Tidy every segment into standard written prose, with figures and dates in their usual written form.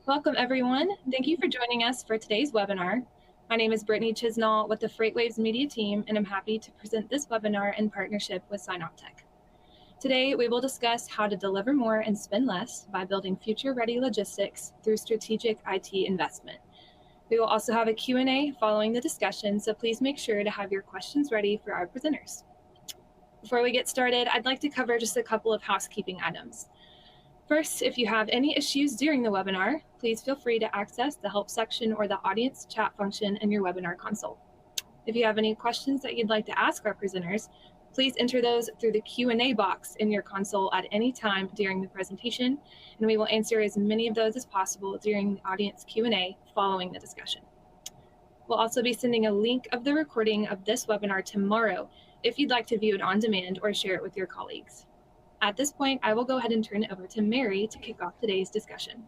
Welcome, everyone. Thank you for joining us for today's webinar. My name is Brittany Chisnall with the FreightWaves media team, and I'm happy to present this webinar in partnership with Synoptek. Today, we will discuss how to deliver more and spend less by building future-ready logistics through strategic IT investment. We will also have a Q&A following the discussion, so please make sure to have your questions ready for our presenters. Before we get started, I'd like to cover just a couple of housekeeping items. First, if you have any issues during the webinar, please feel free to access the help section or the audience chat function in your webinar console. If you have any questions that you'd like to ask our presenters, please enter those through the Q&A box in your console at any time during the presentation, and we will answer as many of those as possible during the audience Q&A following the discussion. We'll also be sending a link of the recording of this webinar tomorrow if you'd like to view it on demand or share it with your colleagues. At this point, I will go ahead and turn it over to Mary to kick off today's discussion.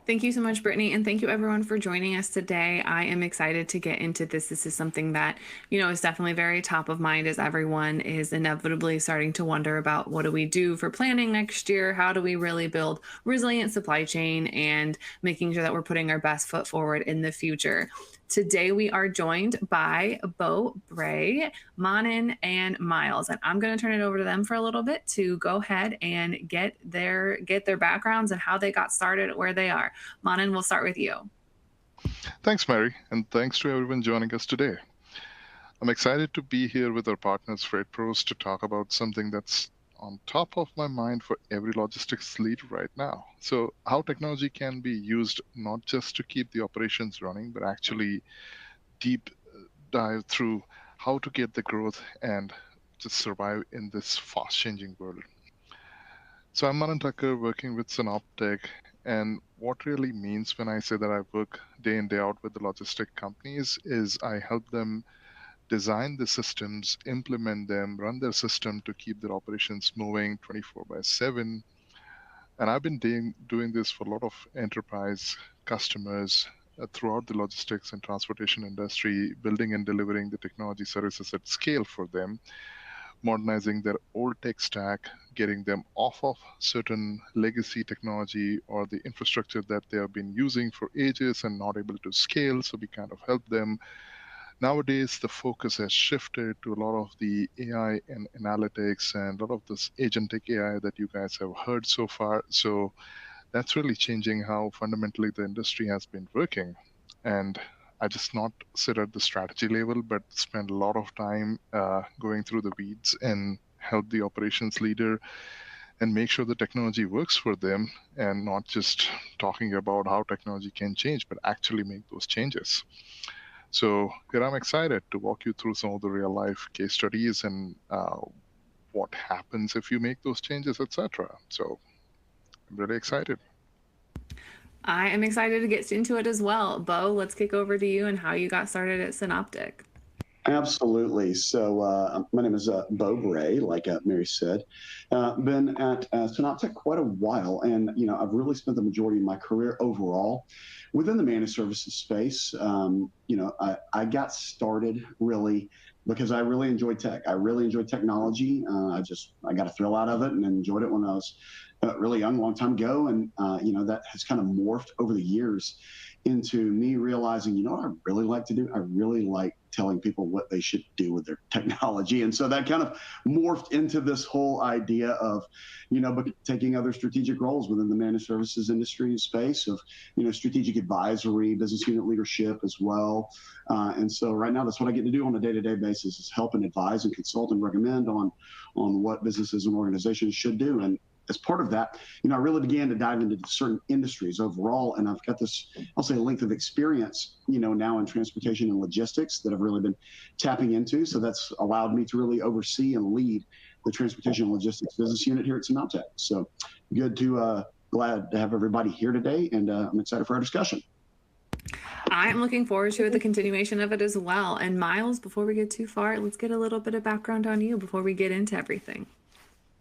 Thank you so much, Brittany, and thank you everyone for joining us today. I am excited to get into this. This is something that, is definitely very top of mind as everyone is inevitably starting to wonder about what do we do for planning next year? How do we really build resilient supply chain and making sure that we're putting our best foot forward in the future? Today, we are joined by Bo, Bray, Manan, and Miles, and I'm going to turn it over to them for a little bit to go ahead and get their backgrounds and how they got started, where they are. Manan, we'll start with you. Thanks, Mary, and thanks to everyone joining us today. I'm excited to be here with our partners, FreightPros, to talk about something that's on top of my mind for every logistics lead right now. So how technology can be used not just to keep the operations running, but actually deep dive through how to get the growth and just survive in this fast-changing world. So I'm Manan Thakkar, working with Synoptek, and what really means when I say that I work day in, day out with the logistic companies is I help them design the systems, implement them, run their system to keep their operations moving 24/7. And I've been doing this for a lot of enterprise customers throughout the logistics and transportation industry, building and delivering the technology services at scale for them, modernizing their old tech stack, getting them off of certain legacy technology or the infrastructure that they have been using for ages and not able to scale. So we kind of help them. Nowadays, the focus has shifted to a lot of the AI and analytics and a lot of this agentic AI that you guys have heard so far. So that's really changing how fundamentally the industry has been working. And I just not sit at the strategy level, but spend a lot of time going through the weeds and help the operations leader and make sure the technology works for them and not just talking about how technology can change, but actually make those changes. So here I'm excited to walk you through some of the real life case studies and what happens if you make those changes, etc. So I'm really excited. I am excited to get into it as well. Bo, let's kick over to you and how you got started at Synoptek. Absolutely. So my name is Bo Bray, like Mary said. Been at Synoptek quite a while, and I've really spent the majority of my career overall within the managed services space. I got started really because I really enjoyed tech. I really enjoyed technology. I got a thrill out of it and enjoyed it when I was really young, a long time ago, and that has kind of morphed over the years into me realizing, what I really like to do? I really like telling people what they should do with their technology. And so that kind of morphed into this whole idea of, taking other strategic roles within the managed services industry space of, strategic advisory, business unit leadership as well. And so right now, that's what I get to do on a day-to-day basis is help and advise and consult and recommend on what businesses and organizations should do. And as part of that, I really began to dive into certain industries overall, and I've got this, I'll say, length of experience, now in transportation and logistics that I've really been tapping into. So that's allowed me to really oversee and lead the transportation and logistics business unit here at Synoptek. So glad to have everybody here today, and I'm excited for our discussion. I'm looking forward to the continuation of it as well. And Miles, before we get too far, let's get a little bit of background on you before we get into everything.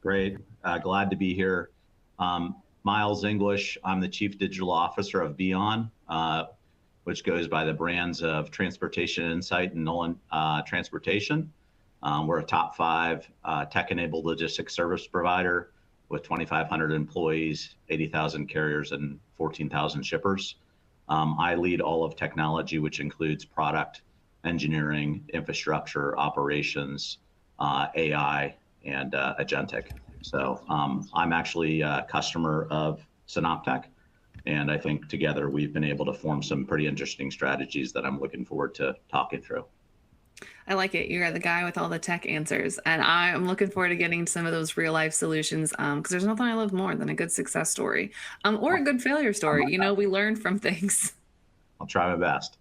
Great. Glad to be here. Miles English. I'm the Chief Digital Officer of Beon, which goes by the brands of Transportation Insight and Nolan Transportation. We're a top 5 tech-enabled logistics service provider with 2,500 employees, 80,000 carriers, and 14,000 shippers. I lead all of technology, which includes product, engineering, infrastructure, operations, AI, and agentic. So I'm actually a customer of Synoptek, and I think together we've been able to form some pretty interesting strategies that I'm looking forward to talking through. I like it. You're the guy with all the tech answers. And I'm looking forward to getting some of those real life solutions because there's nothing I love more than a good success story or a good failure story. You know, we learn from things. I'll try my best.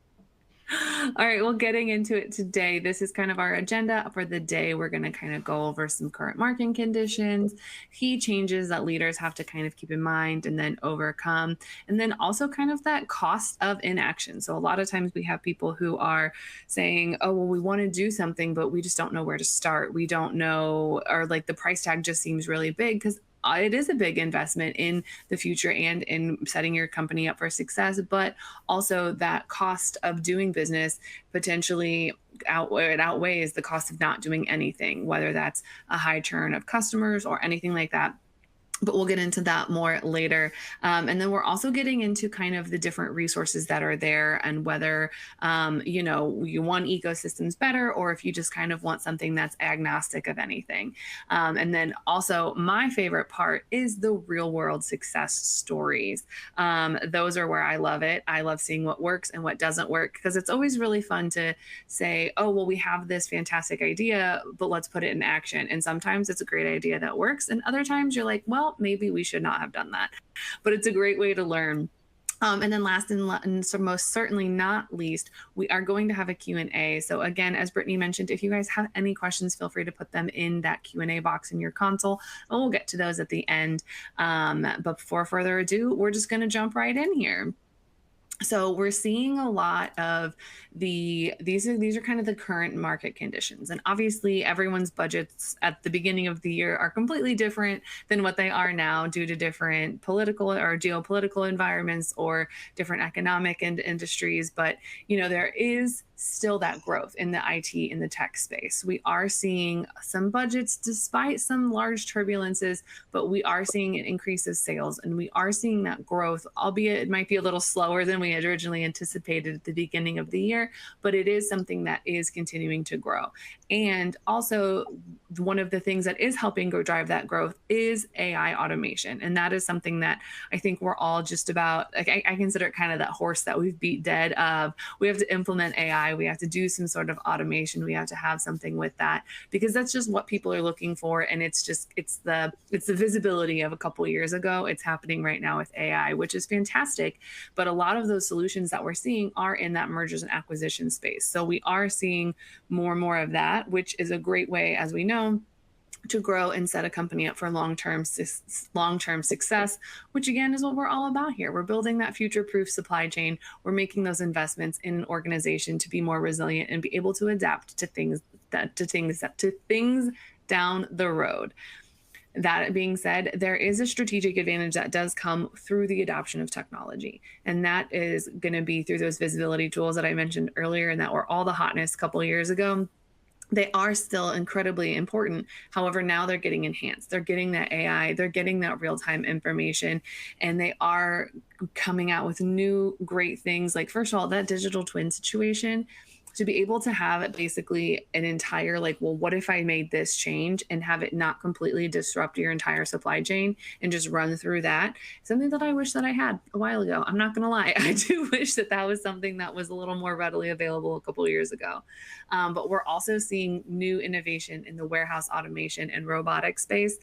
All right, well, getting into it today, this is kind of our agenda for the day. We're going to kind of go over some current market conditions, key changes that leaders have to kind of keep in mind and then overcome, and then also kind of that cost of inaction. So a lot of times we have people who are saying, oh, well, we want to do something, but we just don't know where to start. We don't know, or like the price tag just seems really big because it is a big investment in the future and in setting your company up for success, but also that cost of doing business potentially outweighs the cost of not doing anything, whether that's a high churn of customers or anything like that. But we'll get into that more later. And then we're also getting into kind of the different resources that are there and whether, you know, you want ecosystems better or if you just kind of want something that's agnostic of anything. And then also my favorite part is the real world success stories. Those are where I love it. I love seeing what works and what doesn't work because it's always really fun to say, oh, well, we have this fantastic idea, but let's put it in action. And sometimes it's a great idea that works. And other times you're like, well, maybe we should not have done that, but it's a great way to learn. And then last and so most certainly not least, we are going to have a Q&A. So again, as Brittany mentioned, if you guys have any questions, feel free to put them in that Q&A box in your console, and we'll get to those at the end. But before further ado, we're just going to jump right in here. So we're seeing a lot of these are kind of the current market conditions. And obviously everyone's budgets at the beginning of the year are completely different than what they are now due to different political or geopolitical environments or different economic industries. But, you know, there is still that growth in the IT in the tech space. We are seeing some budgets despite some large turbulences, but we are seeing an increase of sales and we are seeing that growth, albeit it might be a little slower than we had originally anticipated at the beginning of the year, but it is something that is continuing to grow. And also one of the things that is helping go drive that growth is AI automation. And that is something that I think we're all just about, like I consider it kind of that horse that we've beat dead of. We have to implement AI. We have to do some sort of automation. We have to have something with that because that's just what people are looking for. And it's the visibility of a couple of years ago. It's happening right now with AI, which is fantastic. But a lot of those solutions that we're seeing are in that mergers and acquisition space. So we are seeing more and more of that, which is a great way, as we know, to grow and set a company up for long-term success, which again is what we're all about here. We're building that future-proof supply chain. We're making those investments in an organization to be more resilient and be able to adapt to things down the road. That being said, there is a strategic advantage that does come through the adoption of technology. And that is going to be through those visibility tools that I mentioned earlier and that were all the hotness a couple of years ago. They are still incredibly important. However, now they're getting enhanced. They're getting that AI, they're getting that real-time information, and they are coming out with new great things. Like, first of all, that digital twin situation, to be able to have it basically an entire, like, well, what if I made this change and have it not completely disrupt your entire supply chain and just run through that? Something that I wish that I had a while ago. I'm not going to lie. I do wish that that was something that was a little more readily available a couple of years ago. But we're also seeing new innovation in the warehouse automation and robotic space,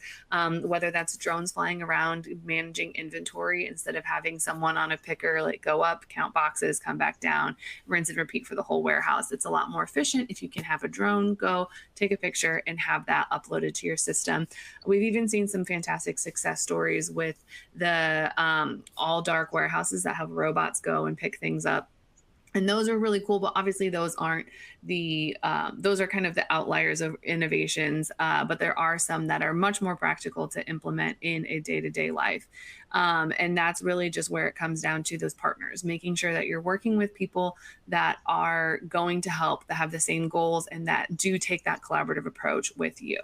whether that's drones flying around managing inventory instead of having someone on a picker, like go up, count boxes, come back down, rinse and repeat for the whole warehouse. It's a lot more efficient if you can have a drone go take a picture and have that uploaded to your system. We've even seen some fantastic success stories with the all dark warehouses that have robots go and pick things up. And those are really cool, but obviously those aren't those are kind of the outliers of innovations, but there are some that are much more practical to implement in a day-to-day life. And that's really just where it comes down to those partners, making sure that you're working with people that are going to help, that have the same goals, and that do take that collaborative approach with you.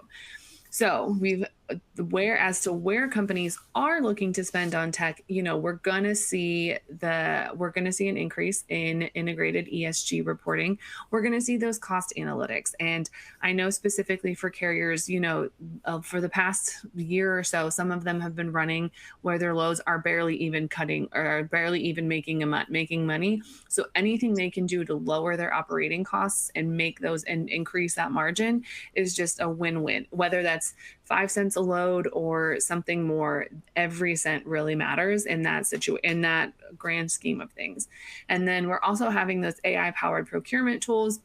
So we've as to where companies are looking to spend on tech, we're going to see an increase in integrated ESG reporting. We're going to see those cost analytics. And I know specifically for carriers, for the past year or so, some of them have been running where their loads are barely even cutting or barely even making money. So anything they can do to lower their operating costs and make those and increase that margin is just a win-win. Whether that's 5 cents a load or something more, every cent really matters in that grand scheme of things. And then we're also having those AI-powered procurement tools.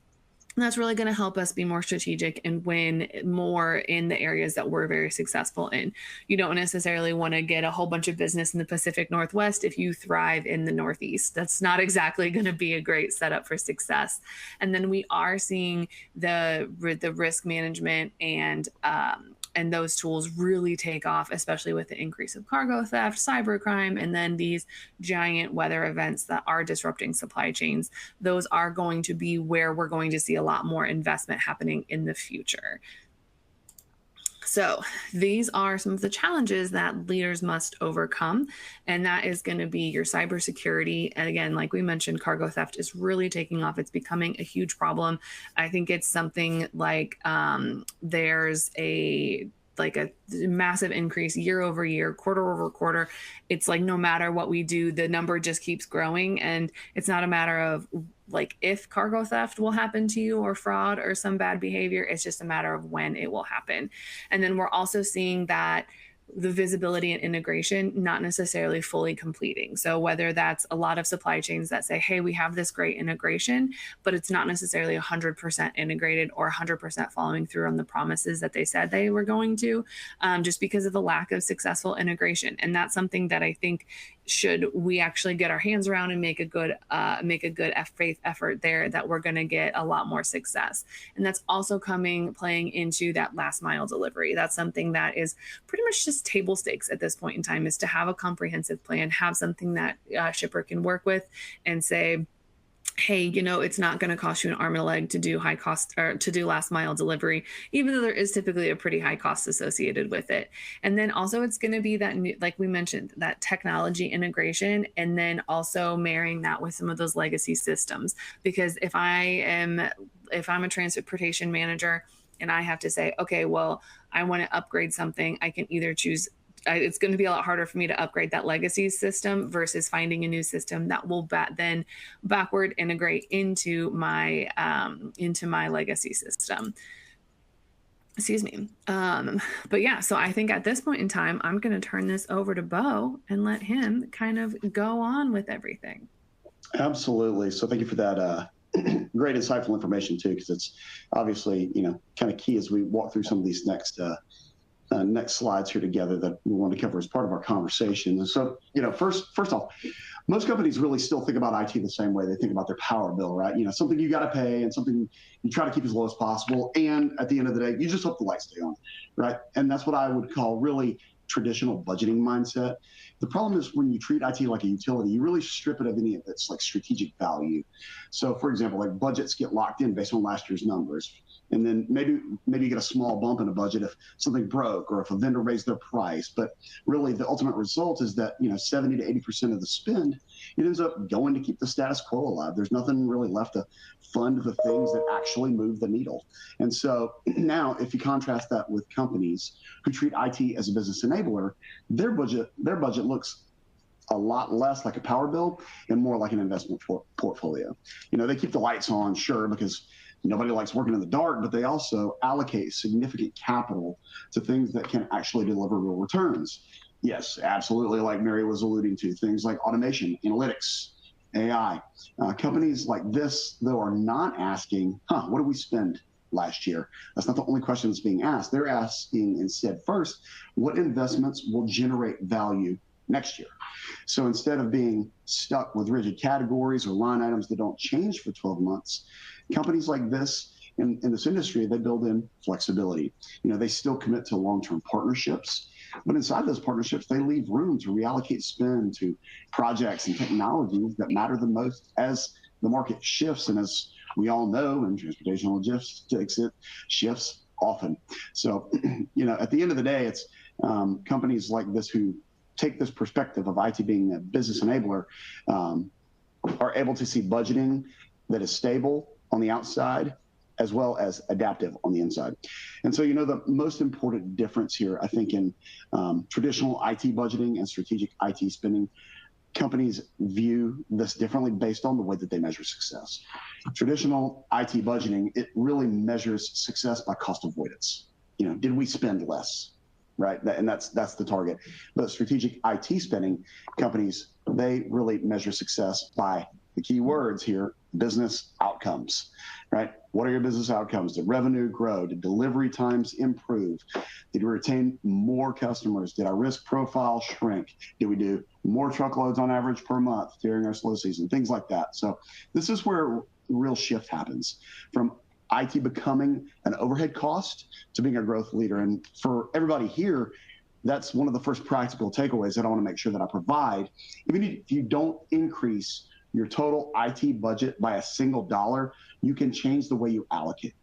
And that's really going to help us be more strategic and win more in the areas that we're very successful in. You don't necessarily want to get a whole bunch of business in the Pacific Northwest if you thrive in the Northeast. That's not exactly going to be a great setup for success. And then we are seeing the risk management and those tools really take off, especially with the increase of cargo theft, cybercrime, and then these giant weather events that are disrupting supply chains. Those are going to be where we're going to see a lot more investment happening in the future. So these are some of the challenges that leaders must overcome, and that is going to be your cybersecurity. And again, like we mentioned, cargo theft is really taking off. It's becoming a huge problem. I think it's something like there's a massive increase year over year, quarter over quarter. It's like no matter what we do, the number just keeps growing. And it's not a matter of like if cargo theft will happen to you or fraud or some bad behavior. It's just a matter of when it will happen. And then we're also seeing that the visibility and integration not necessarily fully completing. So whether that's a lot of supply chains that say, hey, we have this great integration, but it's not necessarily 100% integrated or 100% following through on the promises that they said they were going to, just because of the lack of successful integration. And that's something that I think should we actually get our hands around and make a good faith effort there, that we're going to get a lot more success. And that's also playing into that last mile delivery. That's something that is pretty much just table stakes at this point in time, is to have a comprehensive plan, have something that shipper can work with and say, hey, it's not going to cost you an arm and a leg to do high cost or to do last mile delivery, even though there is typically a pretty high cost associated with it. And then also it's going to be that, like we mentioned, that technology integration, and then also marrying that with some of those legacy systems. Because if I'm a transportation manager and I have to say, okay, well, I want to upgrade something, I can either choose it's going to be a lot harder for me to upgrade that legacy system versus finding a new system that will then backward integrate into my legacy system. Excuse me. But yeah, so I think at this point in time, I'm going to turn this over to Bo and let him kind of go on with everything. Absolutely. So thank you for that great insightful information too, because it's obviously, kind of key as we walk through some of these next slides here together that we want to cover as part of our conversation. And so, first off, most companies really still think about IT the same way they think about their power bill, right? Something you got to pay and something you try to keep as low as possible. And at the end of the day, you just hope the lights stay on, right? And that's what I would call really traditional budgeting mindset. The problem is when you treat IT like a utility, you really strip it of any of its like strategic value. So for example, like budgets get locked in based on last year's numbers. And then maybe you get a small bump in a budget if something broke or if a vendor raised their price. But really the ultimate result is that, 70 to 80% of the spend, it ends up going to keep the status quo alive. There's nothing really left to fund the things that actually move the needle. And so now if you contrast that with companies who treat IT as a business enabler, their budget looks a lot less like a power bill and more like an investment portfolio. They keep the lights on, sure, because nobody likes working in the dark, but they also allocate significant capital to things that can actually deliver real returns. Yes, absolutely, like Mary was alluding to, things like automation, analytics, AI. Companies like this, though, are not asking, what did we spend last year? That's not the only question that's being asked. They're asking instead first, what investments will generate value next year? So instead of being stuck with rigid categories or line items that don't change for 12 months, companies like this in this industry, they build in flexibility. They still commit to long-term partnerships, but inside those partnerships, they leave room to reallocate spend to projects and technologies that matter the most as the market shifts. And as we all know, in transportation logistics, it shifts often. So, at the end of the day, it's companies like this who take this perspective of IT being a business enabler are able to see budgeting that is stable on the outside as well as adaptive on the inside. And so, the most important difference here, I think, in traditional IT budgeting and strategic IT spending, companies view this differently based on the way that they measure success. Traditional IT budgeting, it really measures success by cost avoidance. Did we spend less? Right, and that's the target. But strategic IT spending companies, they really measure success by the key words here: business outcomes. Right? What are your business outcomes? Did revenue grow? Did delivery times improve? Did we retain more customers? Did our risk profile shrink? Did we do more truckloads on average per month during our slow season? Things like that. So this is where real shift happens from IT becoming an overhead cost to being a growth leader. And for everybody here, that's one of the first practical takeaways that I want to make sure that I provide. Even if you don't increase your total IT budget by a single dollar, you can change the way you allocate.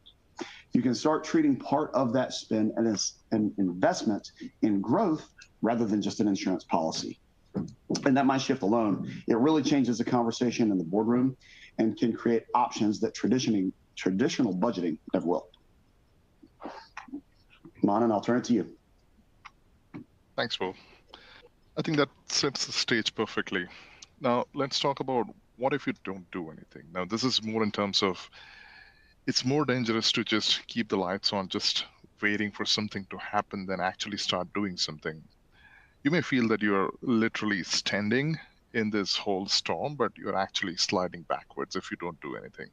You can start treating part of that spend as an investment in growth rather than just an insurance policy. And that mind shift alone, it really changes the conversation in the boardroom and can create options that traditional budgeting never will. Manan, I'll turn it to you. Thanks, Bo. I think that sets the stage perfectly. Now, let's talk about what if you don't do anything. Now, this is more in terms of it's more dangerous to just keep the lights on, just waiting for something to happen than actually start doing something. You may feel that you're literally standing in this whole storm, but you're actually sliding backwards if you don't do anything.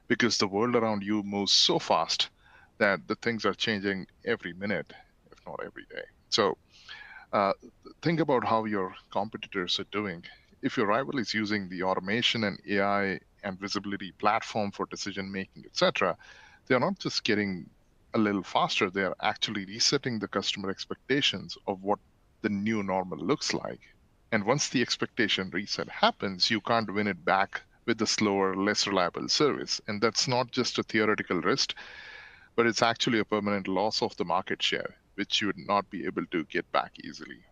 Because the world around you moves so fast that the things are changing every minute, if not every day. So think about how your competitors are doing. If your rival is using the automation and AI and visibility platform for decision making, etc., they're not just getting a little faster, they're actually resetting the customer expectations of what the new normal looks like. And once the expectation reset happens, you can't win it back with the slower, less reliable service. And that's not just a theoretical risk, but it's actually a permanent loss of the market share, which you would not be able to get back easily.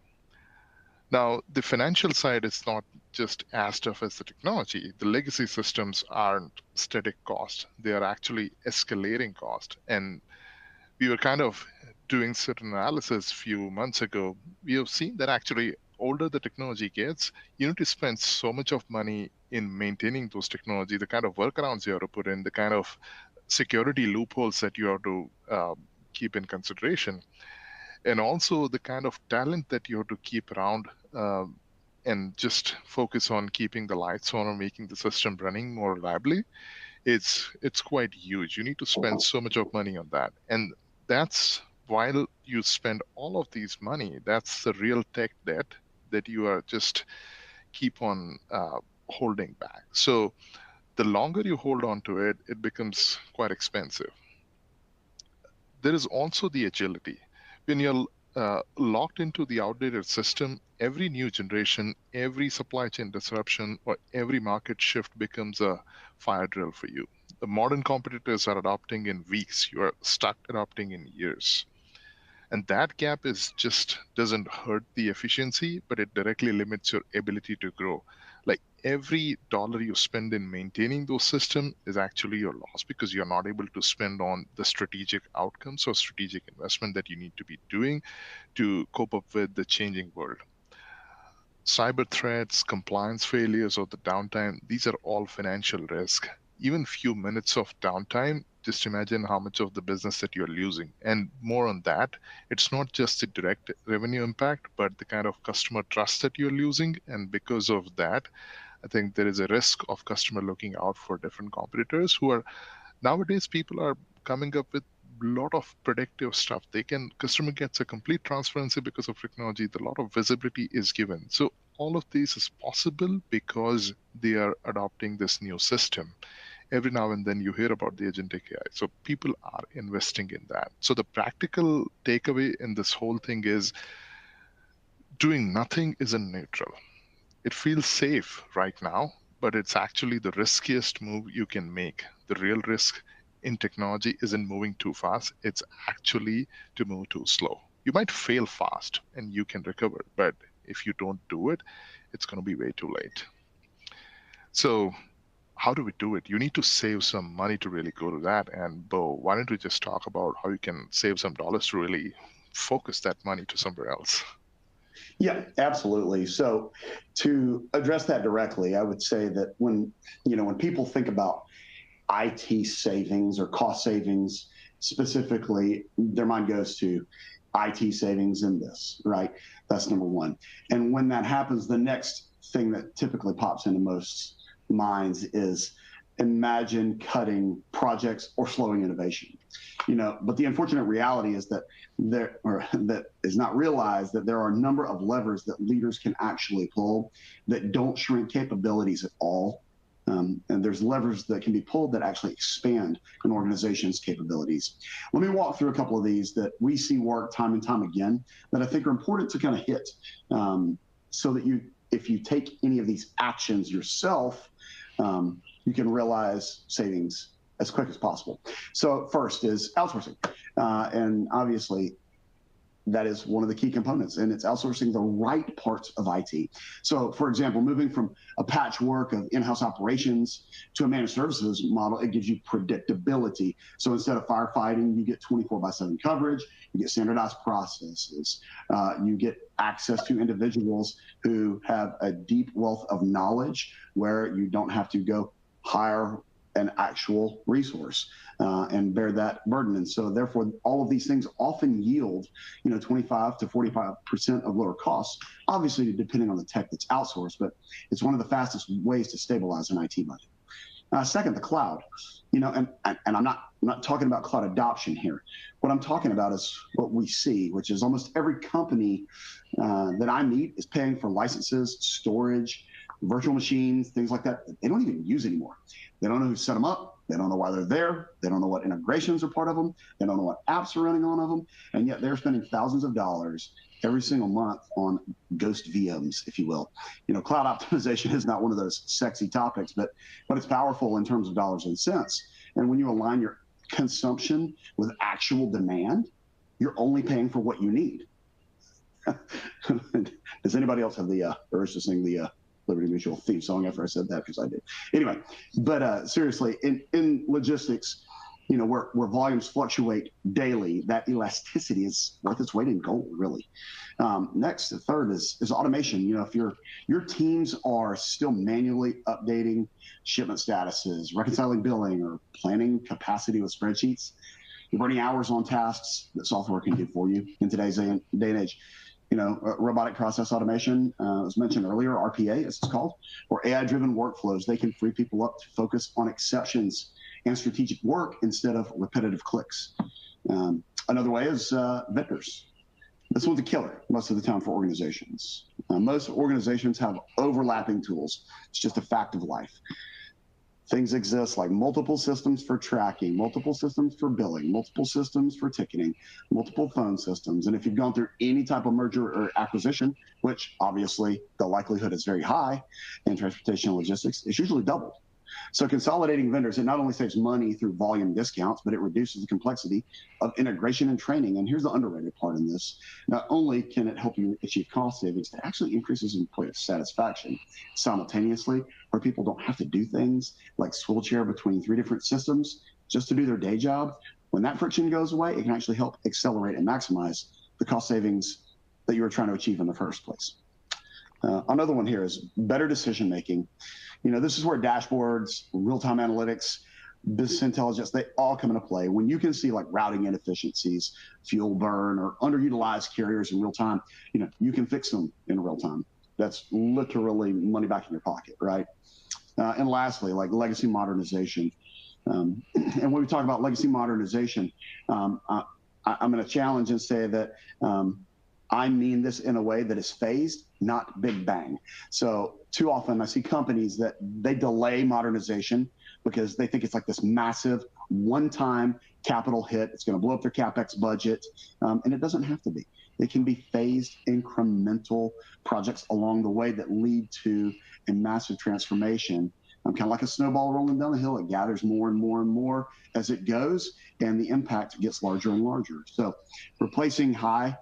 Now, the financial side is not just as tough as the technology. The legacy systems aren't static cost. They are actually escalating cost. And we were kind of doing certain analysis a few months ago. We have seen that actually older the technology gets, you need to spend so much of money in maintaining those technology, the kind of workarounds you have to put in, the kind of security loopholes that you have to keep in consideration, and also the kind of talent that you have to keep around and just focus on keeping the lights on or making the system running more reliably. It's quite huge. You need to spend so much of money on that. And that's while you spend all of these money, that's the real tech debt that you are just keep on holding back. So the longer you hold on to it, it becomes quite expensive. There is also the agility. When you're locked into the outdated system, every new generation, every supply chain disruption, or every market shift becomes a fire drill for you. The modern competitors are adopting in weeks. You are stuck adopting in years. And that gap is just doesn't hurt the efficiency, but it directly limits your ability to grow. Like every dollar you spend in maintaining those systems is actually your loss because you're not able to spend on the strategic outcomes or strategic investment that you need to be doing to cope up with the changing world. Cyber threats, compliance failures, or the downtime, these are all financial risk. Even few minutes of downtime, just imagine how much of the business that you're losing. And more on that, it's not just the direct revenue impact, but the kind of customer trust that you're losing. And because of that, I think there is a risk of customer looking out for different competitors who are, nowadays people are coming up with a lot of predictive stuff. Customer gets a complete transparency because of technology. A lot of visibility is given. So all of this is possible because they are adopting this new system. Every now and then you hear about the agentic AI. So people are investing in that. So the practical takeaway in this whole thing is doing nothing isn't neutral. It feels safe right now, but it's actually the riskiest move you can make. The real risk in technology isn't moving too fast. It's actually to move too slow. You might fail fast and you can recover, but if you don't do it, it's going to be way too late. So how do we do it? You need to save some money to really go to that. And Bo, why don't we just talk about how you can save some dollars to really focus that money to somewhere else? Yeah, absolutely. So to address that directly, I would say that when people think about IT savings or cost savings, specifically, their mind goes to IT savings in this, right? That's number one. And when that happens, the next thing that typically pops into most minds is imagine cutting projects or slowing innovation. But the unfortunate reality is that that is not realized that there are a number of levers that leaders can actually pull that don't shrink capabilities at all. And there's levers that can be pulled that actually expand an organization's capabilities. Let me walk through a couple of these that we see work time and time again that I think are important to kind of hit, so that if you take any of these actions yourself, you can realize savings as quick as possible. So first is outsourcing. And obviously, that is one of the key components, and it's outsourcing the right parts of IT. So for example, moving from a patchwork of in-house operations to a managed services model, it gives you predictability. So instead of firefighting, you get 24/7 coverage, you get standardized processes, you get access to individuals who have a deep wealth of knowledge where you don't have to go hire an actual resource and bear that burden. And so therefore, all of these things often yield, 25 to 45% of lower costs, obviously depending on the tech that's outsourced, but it's one of the fastest ways to stabilize an IT budget. Second, the cloud, and I'm not talking about cloud adoption here. What I'm talking about is what we see, which is almost every company that I meet is paying for licenses, storage, virtual machines, things like that they don't even use anymore. They don't know who set them up. They don't know why they're there. They don't know what integrations are part of them. They don't know what apps are running on them. And yet they're spending thousands of dollars every single month on ghost VMs, if you will. Cloud optimization is not one of those sexy topics, but it's powerful in terms of dollars and cents. And when you align your consumption with actual demand, you're only paying for what you need. Does anybody else have the urge to sing the Liberty Mutual theme song after I said that? Because I did. Anyway, but seriously, in logistics, where volumes fluctuate daily, that elasticity is worth its weight in gold, really. Next, the third is automation. If your teams are still manually updating shipment statuses, reconciling billing, or planning capacity with spreadsheets, you're burning hours on tasks that software can do for you in today's day and age. Robotic process automation, was mentioned earlier, RPA as it's called, or AI-driven workflows. They can free people up to focus on exceptions and strategic work instead of repetitive clicks. Another way is vendors. This one's a killer most of the time for organizations. Most organizations have overlapping tools. It's just a fact of life. Things exist like multiple systems for tracking, multiple systems for billing, multiple systems for ticketing, multiple phone systems. And if you've gone through any type of merger or acquisition, which obviously the likelihood is very high in transportation and logistics, it's usually doubled. So consolidating vendors, it not only saves money through volume discounts, but it reduces the complexity of integration and training. And here's the underrated part in this. Not only can it help you achieve cost savings, it actually increases employee satisfaction simultaneously, where people don't have to do things like swivel chair between 3 different systems just to do their day job. When that friction goes away, it can actually help accelerate and maximize the cost savings that you were trying to achieve in the first place. Another one here is better decision-making. This is where dashboards, real-time analytics, business intelligence, they all come into play. When you can see like routing inefficiencies, fuel burn, or underutilized carriers in real time, you can fix them in real time. That's literally money back in your pocket, right? And lastly, like legacy modernization. And when we talk about legacy modernization, I'm going to challenge and say that I mean this in a way that is phased, not big bang. So too often I see companies that they delay modernization because they think it's like this massive one-time capital hit. It's going to blow up their CapEx budget. And it doesn't have to be. It can be phased incremental projects along the way that lead to a massive transformation kind of like a snowball rolling down the hill. It gathers more and more and more as it goes, and the impact gets larger and larger. So replacing high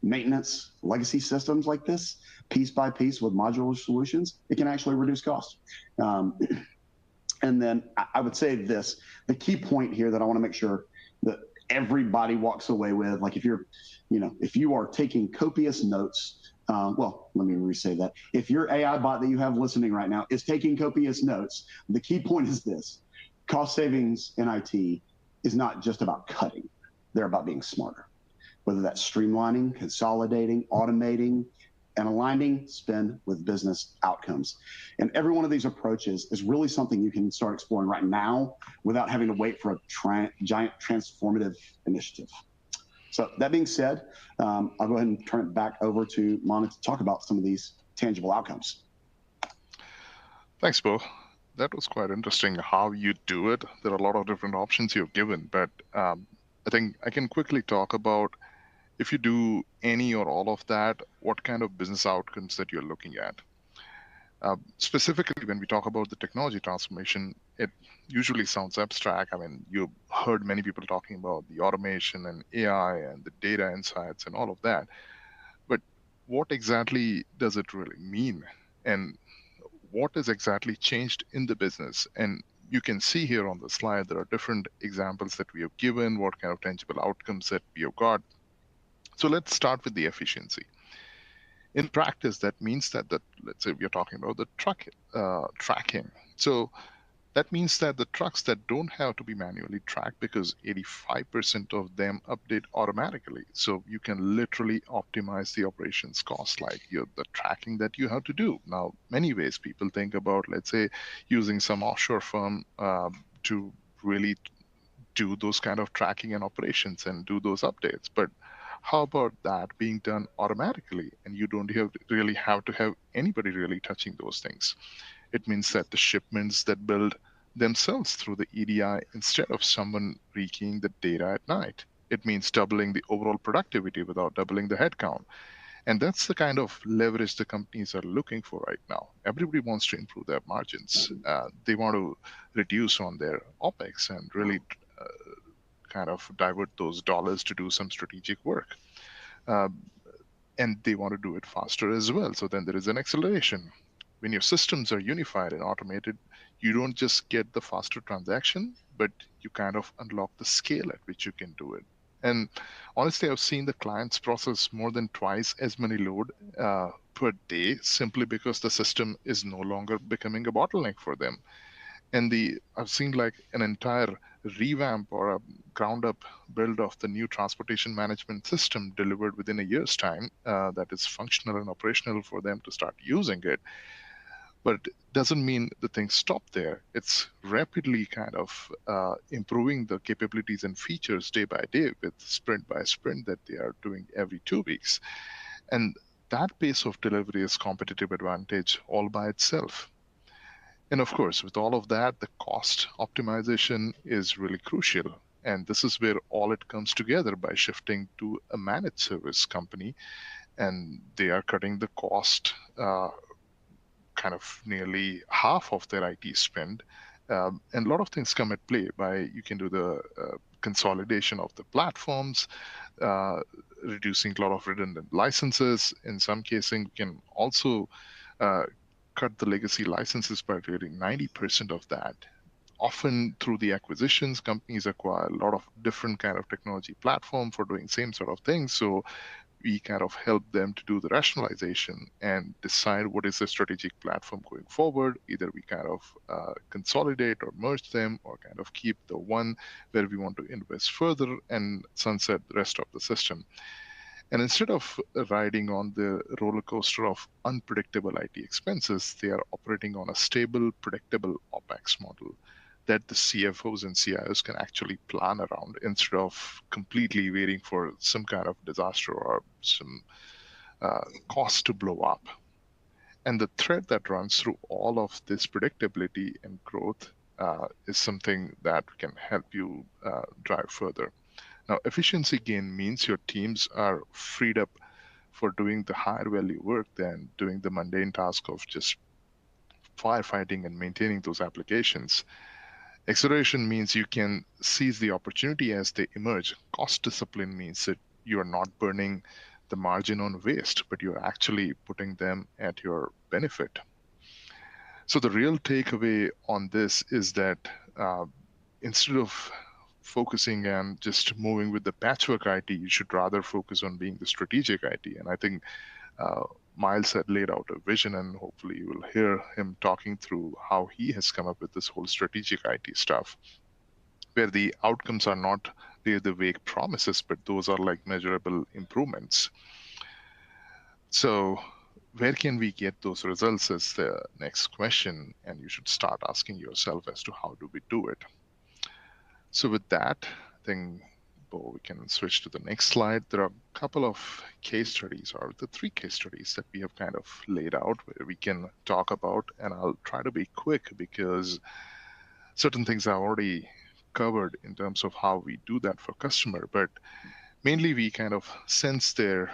maintenance legacy systems like this, piece by piece with modular solutions, it can actually reduce costs. And then I would say this, the key point here that I want to make sure that everybody walks away with, like if you are taking copious notes, well, let me re-say that. If your AI bot that you have listening right now is taking copious notes, the key point is this: cost savings in IT is not just about cutting. They're about being smarter, whether that's streamlining, consolidating, automating, and aligning spend with business outcomes. And every one of these approaches is really something you can start exploring right now without having to wait for a giant transformative initiative. So that being said, I'll go ahead and turn it back over to Manan to talk about some of these tangible outcomes. Thanks, Bo. That was quite interesting how you do it. There are a lot of different options you've given, but I think I can quickly talk about if you do any or all of that, what kind of business outcomes that you're looking at. Specifically, when we talk about the technology transformation, it usually sounds abstract. I mean, you've heard many people talking about the automation and AI and the data insights and all of that. But what exactly does it really mean? And what is exactly changed in the business? And you can see here on the slide, there are different examples that we have given, what kind of tangible outcomes that we have got. So let's start with the efficiency. In practice, that means that let's say we're talking about the tracking. So that means that the trucks that don't have to be manually tracked, because 85% of them update automatically. So you can literally optimize the operations cost, like the tracking that you have to do. Now, many ways people think about, let's say, using some offshore firm to really do those kind of tracking and operations and do those updates. But how about that being done automatically, and you don't really have to have anybody really touching those things? It means that the shipments that build themselves through the EDI instead of someone rekeying the data at night. It means doubling the overall productivity without doubling the headcount. And that's the kind of leverage the companies are looking for right now. Everybody wants to improve their margins. They want to reduce on their OPEX and really kind of divert those dollars to do some strategic work. And they want to do it faster as well. So then there is an acceleration. When your systems are unified and automated, you don't just get the faster transaction, but you kind of unlock the scale at which you can do it. And honestly, I've seen the clients process more than twice as many load per day simply because the system is no longer becoming a bottleneck for them. And I've seen like an entire revamp or a ground up build of the new transportation management system delivered within a year's time that is functional and operational for them to start using it. But it doesn't mean the things stop there. It's rapidly kind of improving the capabilities and features day by day with sprint by sprint that they are doing every 2 weeks. And that pace of delivery is competitive advantage all by itself. And of course, with all of that, the cost optimization is really crucial. And this is where all it comes together by shifting to a managed service company. And they are cutting the cost kind of nearly half of their IT spend. And a lot of things come at play by you can do the consolidation of the platforms, reducing a lot of redundant licenses. In some cases, you can also cut the legacy licenses by nearly 90% of that. Often through the acquisitions, companies acquire a lot of different kind of technology platform for doing same sort of things. So we kind of help them to do the rationalization and decide what is the strategic platform going forward. Either we kind of consolidate or merge them, or kind of keep the one where we want to invest further and sunset the rest of the system. And instead of riding on the roller coaster of unpredictable IT expenses, they are operating on a stable, predictable OPEX model that the CFOs and CIOs can actually plan around instead of completely waiting for some kind of disaster or some cost to blow up. And the thread that runs through all of this predictability and growth is something that can help you drive further. Now, efficiency gain means your teams are freed up for doing the higher value work than doing the mundane task of just firefighting and maintaining those applications. Acceleration means you can seize the opportunity as they emerge. Cost discipline means that you are not burning the margin on waste, but you're actually putting them at your benefit. So the real takeaway on this is that instead of focusing and just moving with the patchwork IT, you should rather focus on being the strategic IT. And I think Miles had laid out a vision, and hopefully you will hear him talking through how he has come up with this whole strategic IT stuff, where the outcomes are not the vague promises, but those are like measurable improvements. So where can we get those results is the next question, and you should start asking yourself as to how do we do it. So with that, I think we can switch to the next slide. There are a couple of case studies, or the 3 case studies that we have kind of laid out where we can talk about, and I'll try to be quick because certain things I've already covered in terms of how we do that for customer, but mainly we kind of sense their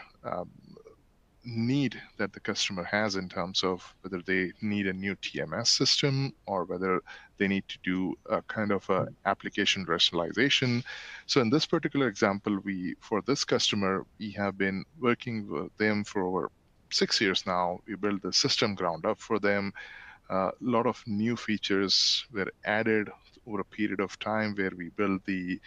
need that the customer has in terms of whether they need a new TMS system or whether they need to do a kind of a application rationalization. So in this particular example, for this customer, we have been working with them for over 6 years now. We built the system ground up for them. A lot of new features were added over a period of time where we built the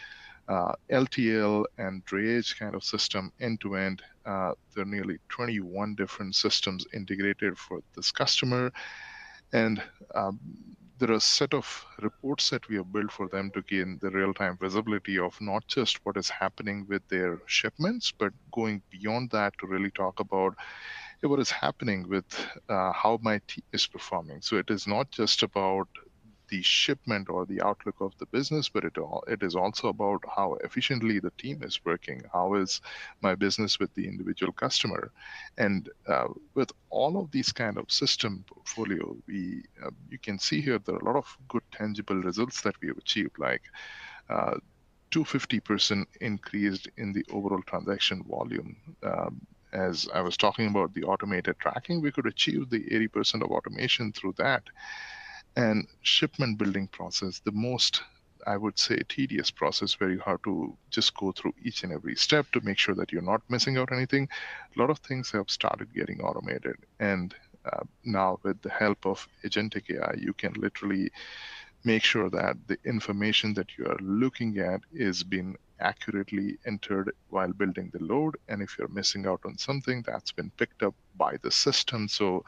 LTL and drayage kind of system end to end. There are nearly 21 different systems integrated for this customer. And there are a set of reports that we have built for them to gain the real-time visibility of not just what is happening with their shipments, but going beyond that to really talk about what is happening with how my team is performing. So it is not just about the shipment or the outlook of the business, but it is also about how efficiently the team is working. How is my business with the individual customer? And with all of these kind of system portfolio, you can see here there are a lot of good tangible results that we have achieved, like 250% increased in the overall transaction volume. As I was talking about the automated tracking, we could achieve the 80% of automation through that. And shipment building process, the most, I would say, tedious process where you have to just go through each and every step to make sure that you're not missing out anything. A lot of things have started getting automated. And now with the help of agentic AI, you can literally make sure that the information that you are looking at is being accurately entered while building the load. And if you're missing out on something, that's been picked up by the system. So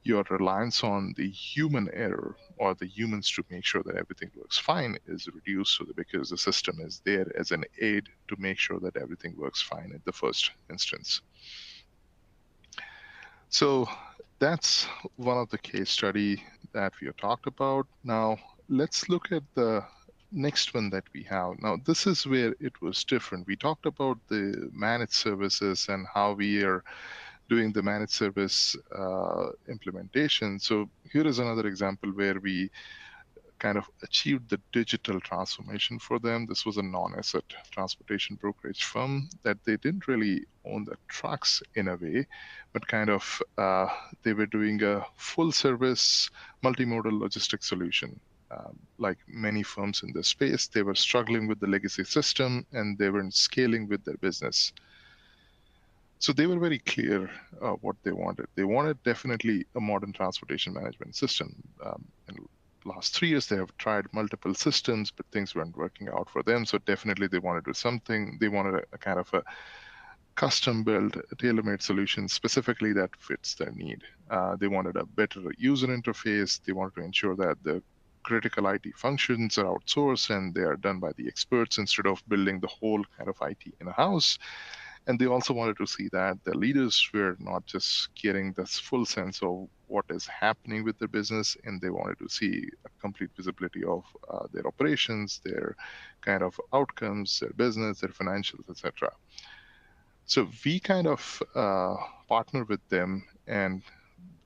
your reliance on the human error or the humans to make sure that everything works fine is reduced, because the system is there as an aid to make sure that everything works fine in the first instance. So that's one of the case study that we have talked about. Now let's look at the next one that we have. Now this is where it was different. We talked about the managed services and how we are doing the managed service implementation. So here is another example where we kind of achieved the digital transformation for them. This was a non-asset transportation brokerage firm that they didn't really own the trucks in a way, but kind of they were doing a full service multimodal logistics solution. Like many firms in this space, they were struggling with the legacy system and they weren't scaling with their business. So they were very clear what they wanted. They wanted definitely a modern transportation management system. In the last 3 years, they have tried multiple systems, but things weren't working out for them. So definitely they wanted to do something. They wanted a kind of a custom-built, tailor-made solution specifically that fits their need. They wanted a better user interface. They wanted to ensure that the critical IT functions are outsourced and they are done by the experts instead of building the whole kind of IT in-house. And they also wanted to see that the leaders were not just getting this full sense of what is happening with their business, and they wanted to see a complete visibility of their operations, their kind of outcomes, their business, their financials, etc. So we kind of partner with them and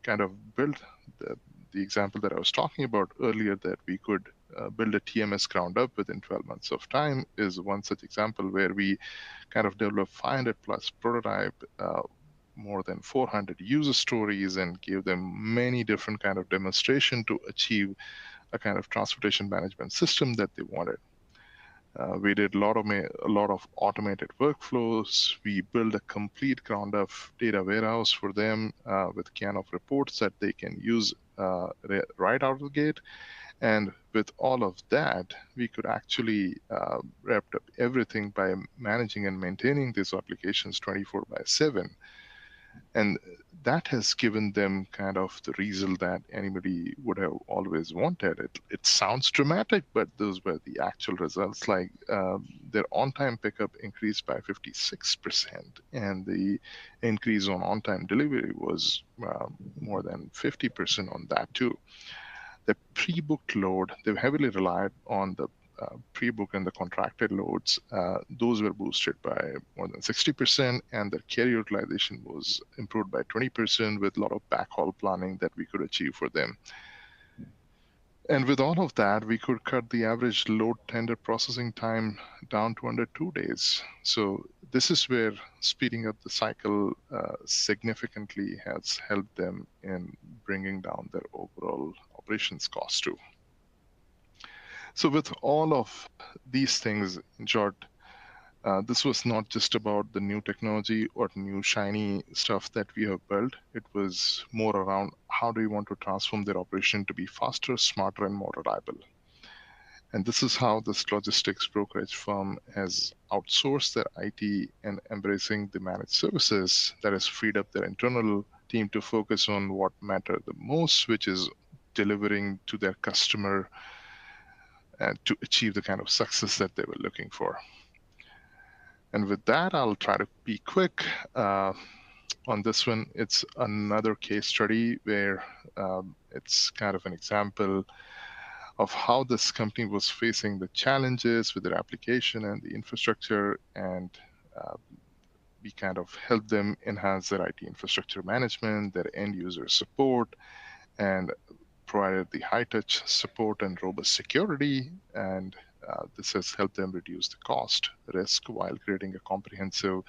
kind of build the example that I was talking about earlier, that we could build a TMS ground up within 12 months of time, is one such example where we kind of developed 500 plus prototype more than 400 user stories and gave them many different kind of demonstration to achieve a kind of transportation management system that they wanted. We did a lot of automated workflows. We built a complete ground-up data warehouse for them with can of reports that they can use right out of the gate. And with all of that, we could actually wrap up everything by managing and maintaining these applications 24/7. And that has given them kind of the result that anybody would have always wanted. It sounds dramatic, but those were the actual results. Like their on-time pickup increased by 56%, and the increase on-time delivery was more than 50% on that too. The pre-booked load, they heavily relied on the pre-book and the contracted loads. Those were boosted by more than 60%, and the carrier utilization was improved by 20% with a lot of backhaul planning that we could achieve for them. And with all of that, we could cut the average load tender processing time down to under 2 days. So this is where speeding up the cycle significantly has helped them in bringing down their overall operations cost too. So with all of these things, in short, this was not just about the new technology or new shiny stuff that we have built. It was more around how do you want to transform their operation to be faster, smarter, and more reliable. And this is how this logistics brokerage firm has outsourced their IT and embracing the managed services that has freed up their internal team to focus on what mattered the most, which is delivering to their customer to achieve the kind of success that they were looking for. And with that, I'll try to be quick on this one. It's another case study where it's kind of an example of how this company was facing the challenges with their application and the infrastructure, and we kind of helped them enhance their IT infrastructure management, their end user support, and provided the high-touch support and robust security, and this has helped them reduce the cost risk while creating a comprehensive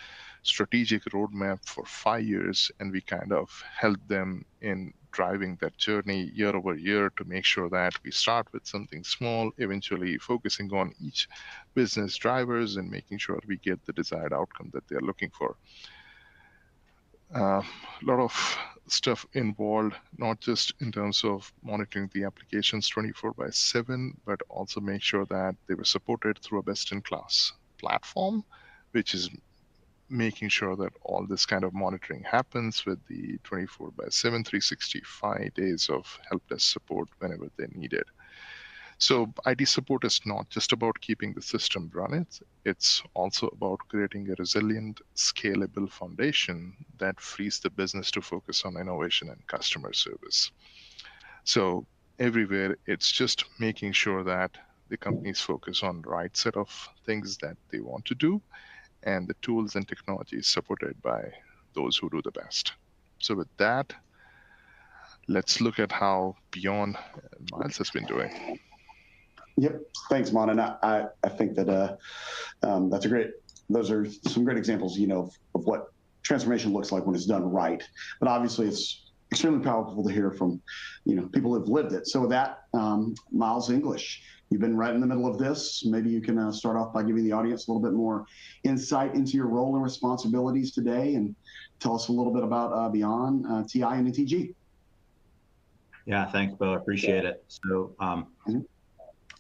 strategic roadmap for 5 years. And we kind of helped them in driving that journey year over year to make sure that we start with something small, eventually focusing on each business drivers and making sure we get the desired outcome that they're looking for. A lot of stuff involved, not just in terms of monitoring the applications 24/7, but also make sure that they were supported through a best-in-class platform, which is making sure that all this kind of monitoring happens with the 24/7, 365 days of help desk support whenever they need it. So IT support is not just about keeping the system running, it's also about creating a resilient, scalable foundation that frees the business to focus on innovation and customer service. So everywhere, it's just making sure that the companies focus on the right set of things that they want to do, and the tools and technologies supported by those who do the best. So with that, let's look at how Beon Miles has been doing. Yep. Thanks, Manan. I think that that's a great. Those are some great examples, of what transformation looks like when it's done right. But obviously, it's extremely powerful to hear from, people who've lived it. So with that, Miles English, you've been right in the middle of this. Maybe you can start off by giving the audience a little bit more insight into your role and responsibilities today, and tell us a little bit about Beon, TI, and NTG. Yeah, thanks, Bo. I appreciate it. So.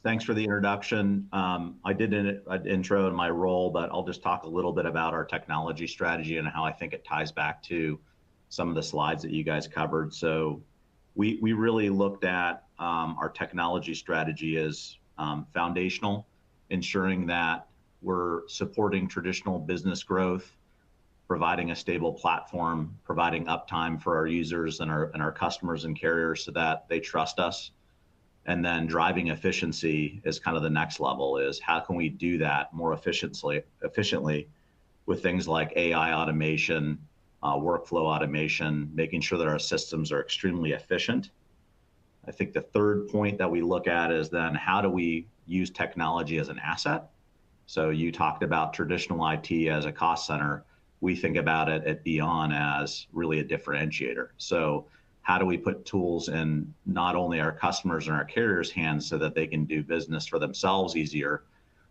Thanks for the introduction. I did an intro in my role, but I'll just talk a little bit about our technology strategy and how I think it ties back to some of the slides that you guys covered. So we really looked at our technology strategy as foundational, ensuring that we're supporting traditional business growth, providing a stable platform, providing uptime for our users and our customers and carriers so that they trust us. And then driving efficiency is kind of the next level, is how can we do that more efficiently with things like AI automation, workflow automation, making sure that our systems are extremely efficient. I think the third point that we look at is then how do we use technology as an asset? So you talked about traditional IT as a cost center. we think about it at Beon as really a differentiator. So how do we put tools in not only our customers and our carriers' hands so that they can do business for themselves easier,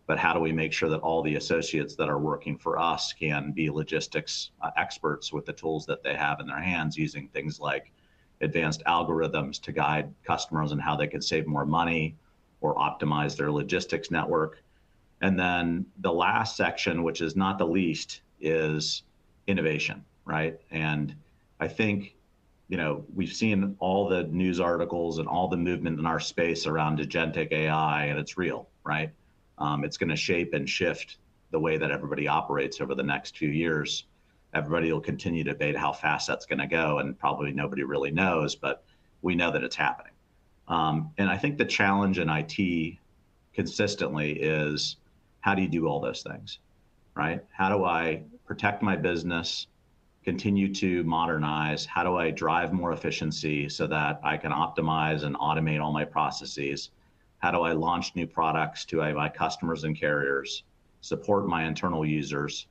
but how do we make sure that all the associates that are working for us can be logistics experts with the tools that they have in their hands, using things like advanced algorithms to guide customers on how they can save more money or optimize their logistics network. And then the last section, which is not the least, is innovation, right? And I think, we've seen all the news articles and all the movement in our space around agentic AI, and it's real, right? It's going to shape and shift the way that everybody operates over the next few years. Everybody will continue to debate how fast that's going to go, and probably nobody really knows, but we know that it's happening. And I think the challenge in IT consistently is, how do you do all those things, right? How do I protect my business, continue to modernize? How do I drive more efficiency so that I can optimize and automate all my processes? How do I launch new products to my customers and carriers, support my internal users,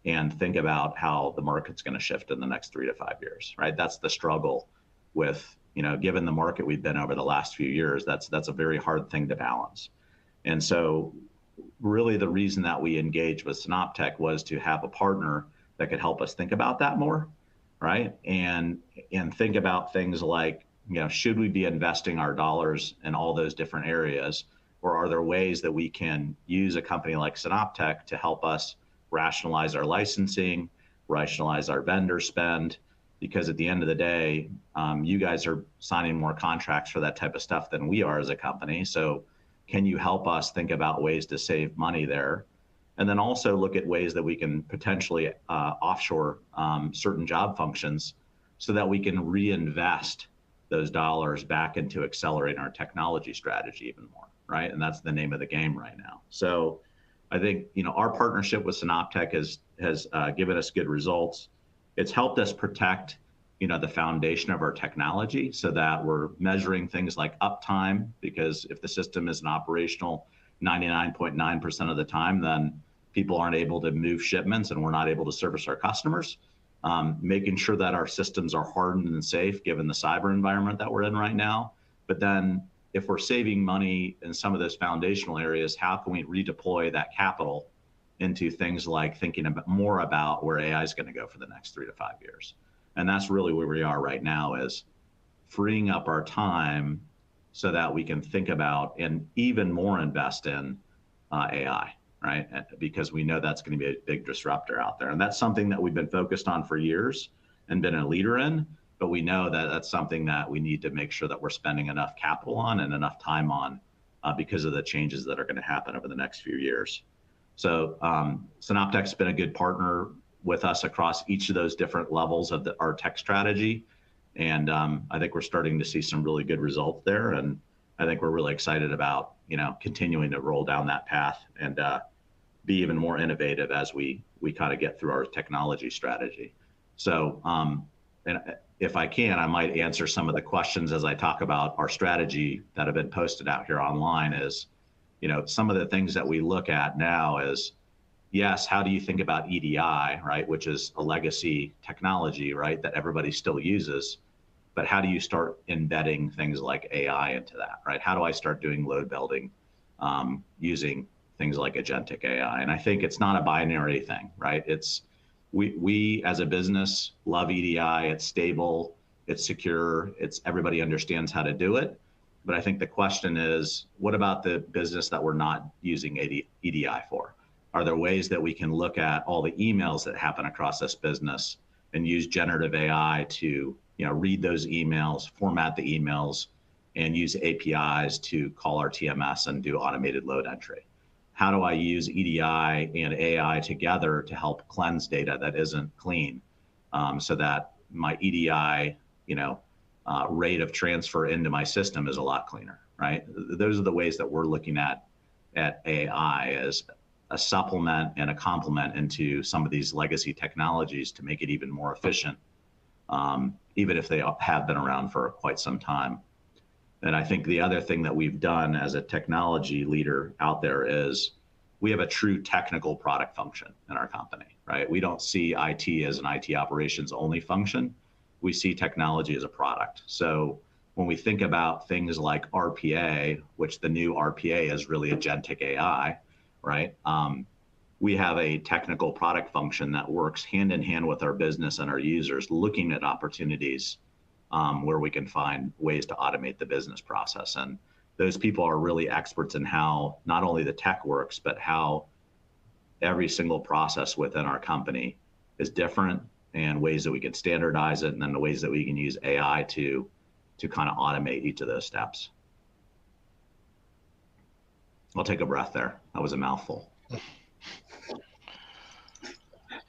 and think about how the market's going to shift in the next 3 to 5 years, right? That's the struggle with, given the market we've been over the last few years, that's a very hard thing to balance. And so really the reason that we engaged with Synoptek was to have a partner that could help us think about that more, right? And think about things like, should we be investing our dollars in all those different areas? Or are there ways that we can use a company like Synoptek to help us rationalize our licensing, rationalize our vendor spend? Because at the end of the day, you guys are signing more contracts for that type of stuff than we are as a company. So can you help us think about ways to save money there? And then also look at ways that we can potentially offshore certain job functions so that we can reinvest those dollars back into accelerating our technology strategy even more, right? And that's the name of the game right now. So I think, our partnership with Synoptek has given us good results. It's helped us protect, the foundation of our technology so that we're measuring things like uptime, because if the system isn't operational 99.9% of the time, then people aren't able to move shipments and we're not able to service our customers. Making sure that our systems are hardened and safe given the cyber environment that we're in right now. But then if we're saving money in some of those foundational areas, how can we redeploy that capital into things like thinking more about where AI is going to go for the next 3 to 5 years? And that's really where we are right now, is freeing up our time so that we can think about and even more invest in AI, right? Because we know that's going to be a big disruptor out there. And that's something that we've been focused on for years and been a leader in, but we know that that's something that we need to make sure that we're spending enough capital on and enough time on because of the changes that are going to happen over the next few years. So Synoptek's been a good partner with us across each of those different levels of our tech strategy. And I think we're starting to see some really good results there. And I think we're really excited about, continuing to roll down that path and be even more innovative as we kind of get through our technology strategy. So and if I can, I might answer some of the questions as I talk about our strategy that have been posted out here online. Is, some of the things that we look at now is, yes, how do you think about EDI, right? Which is a legacy technology, right? That everybody still uses. But how do you start embedding things like AI into that, right? How do I start doing load building using things like agentic AI? And I think it's not a binary thing, right? It's we as a business love EDI. It's stable, it's secure, everybody understands how to do it. But I think the question is, what about the business that we're not using EDI for? Are there ways that we can look at all the emails that happen across this business and use generative AI to read those emails, format the emails, and use APIs to call our TMS and do automated load entry? How do I use EDI and AI together to help cleanse data that isn't clean, so that my EDI, rate of transfer into my system is a lot cleaner, right? Those are the ways that we're looking at AI as a supplement and a complement into some of these legacy technologies to make it even more efficient, even if they have been around for quite some time. And I think the other thing that we've done as a technology leader out there is, we have a true technical product function in our company, right? We don't see IT as an IT operations only function. We see technology as a product. So when we think about things like RPA, which the new RPA is really agentic AI, right? We have a technical product function that works hand in hand with our business and our users, looking at opportunities where we can find ways to automate the business process. And those people are really experts in how not only the tech works, but how every single process within our company is different, and ways that we can standardize it, and then the ways that we can use AI to kind of automate each of those steps. I'll take a breath there. That was a mouthful.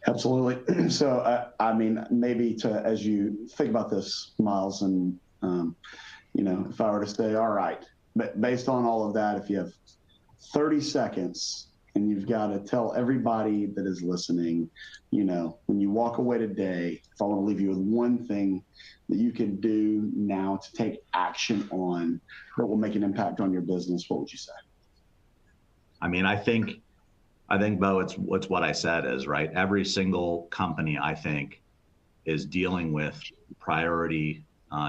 Absolutely. So, I mean, maybe as you think about this, Miles, and, if I were to say, all right, but based on all of that, if you have 30 seconds and you've got to tell everybody that is listening, when you walk away today, if I want to leave you with one thing that you can do now to take action on that will make an impact on your business, what would you say? I mean, I think, Bo, it's what I said is, right? Every single company, I think, is dealing with priority